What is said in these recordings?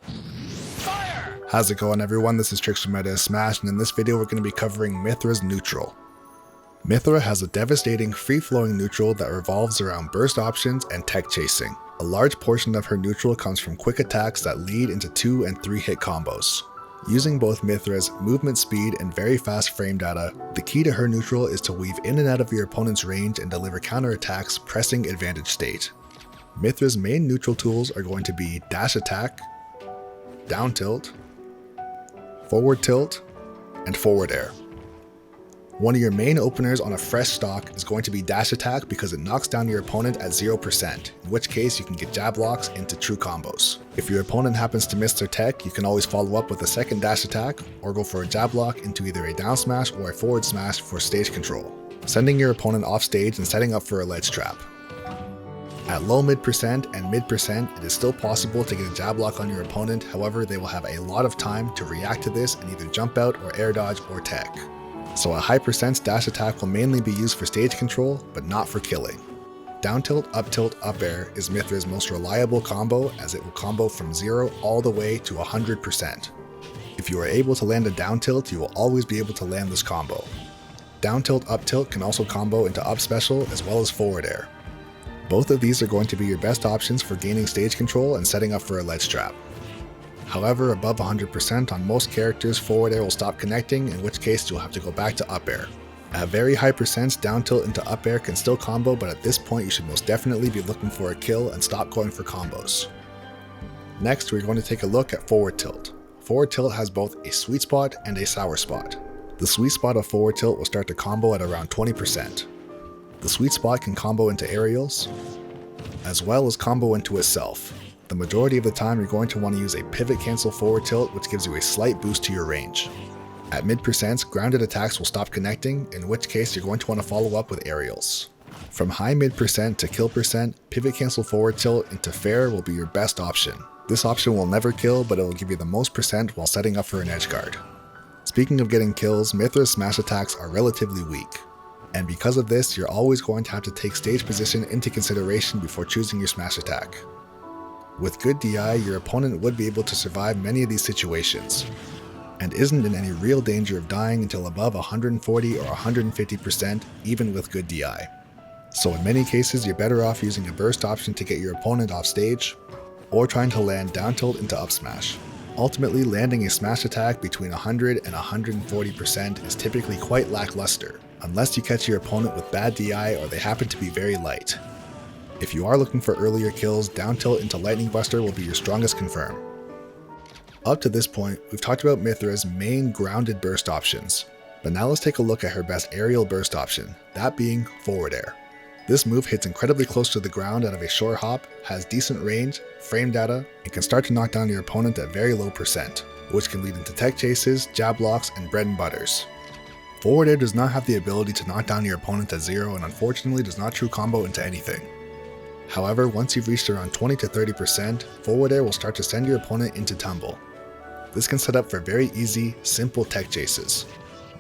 Fire! How's it going, everyone? This is Trixx from Pyra And Mythra, and in this video we're going to be covering Mythra's neutral. Mythra has a devastating free-flowing neutral that revolves around burst options and tech chasing. A large portion of her neutral comes from quick attacks that lead into 2 and 3 hit combos. Using both Mythra's movement speed and very fast frame data, the key to her neutral is to weave in and out of your opponent's range and deliver counterattacks pressing advantage state. Mythra's main neutral tools are going to be dash attack, down tilt, forward tilt, and forward air. One of your main openers on a fresh stock is going to be dash attack because it knocks down your opponent at 0%, in which case you can get jab locks into true combos. If your opponent happens to miss their tech, you can always follow up with a second dash attack or go for a jab lock into either a down smash or a forward smash for stage control, sending your opponent off stage and setting up for a ledge trap. At low mid percent and mid percent, it is still possible to get a jab lock on your opponent, however they will have a lot of time to react to this and either jump out or air dodge or tech. So a high percent dash attack will mainly be used for stage control, but not for killing. Down tilt, up air is Mythra's most reliable combo, as it will combo from 0 all the way to 100%. If you are able to land a down tilt, you will always be able to land this combo. Down tilt, up tilt can also combo into up special as well as forward air. Both of these are going to be your best options for gaining stage control and setting up for a ledge trap. However, above 100% on most characters, forward air will stop connecting, in which case you'll have to go back to up air. At very high percents, down tilt into up air can still combo, but at this point you should most definitely be looking for a kill and stop going for combos. Next, we're going to take a look at forward tilt. Forward tilt has both a sweet spot and a sour spot. The sweet spot of forward tilt will start to combo at around 20%. The sweet spot can combo into aerials, as well as combo into itself. The majority of the time you're going to want to use a pivot cancel forward tilt, which gives you a slight boost to your range. At mid percents, grounded attacks will stop connecting, in which case you're going to want to follow up with aerials. From high mid percent to kill percent, pivot cancel forward tilt into fair will be your best option. This option will never kill, but it will give you the most percent while setting up for an edge guard. Speaking of getting kills, Mythra's smash attacks are relatively weak. And because of this, you're always going to have to take stage position into consideration before choosing your smash attack. With good DI, your opponent would be able to survive many of these situations, and isn't in any real danger of dying until above 140 or 150% even with good DI. So in many cases you're better off using a burst option to get your opponent off stage, or trying to land down tilt into up smash. Ultimately, landing a smash attack between 100 and 140% is typically quite lackluster, unless you catch your opponent with bad DI or they happen to be very light. If you are looking for earlier kills, down tilt into lightning buster will be your strongest confirm. Up to this point, we've talked about Mythra's main grounded burst options, but now let's take a look at her best aerial burst option, that being forward air. This move hits incredibly close to the ground out of a short hop, has decent range, frame data, and can start to knock down your opponent at very low percent, which can lead into tech chases, jab locks, and bread and butters. Forward air does not have the ability to knock down your opponent at 0 and unfortunately does not true combo into anything. However, once you've reached around 20 to 30%, forward air will start to send your opponent into tumble. This can set up for very easy, simple tech chases.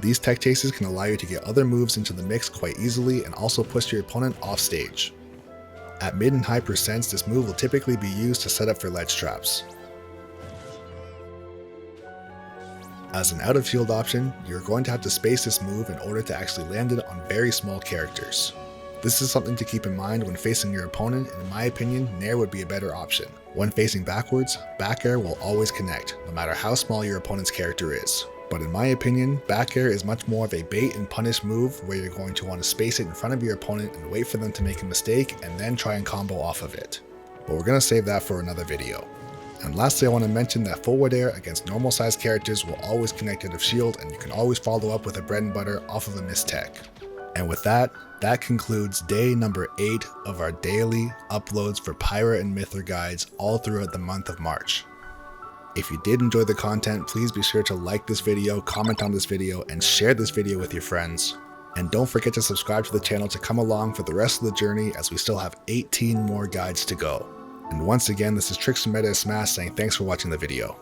These tech chases can allow you to get other moves into the mix quite easily and also push your opponent off stage. At mid and high percents, this move will typically be used to set up for ledge traps. As an out of shield option, you're going to have to space this move in order to actually land it on very small characters. This is something to keep in mind when facing your opponent, and in my opinion, Nair would be a better option. When facing backwards, back air will always connect, no matter how small your opponent's character is. But in my opinion, back air is much more of a bait and punish move where you're going to want to space it in front of your opponent and wait for them to make a mistake and then try and combo off of it. But we're going to save that for another video. And lastly, I want to mention that forward air against normal sized characters will always connect out of shield, and you can always follow up with a bread and butter off of a missed tech. And with that, that concludes day number 8 of our daily uploads for Pyra and Mythra guides all throughout the month of March. If you did enjoy the content, please be sure to like this video, comment on this video, and share this video with your friends. And don't forget to subscribe to the channel to come along for the rest of the journey, as we still have 18 more guides to go. And once again, this is Trixx from Pyra And Mythra saying thanks for watching the video.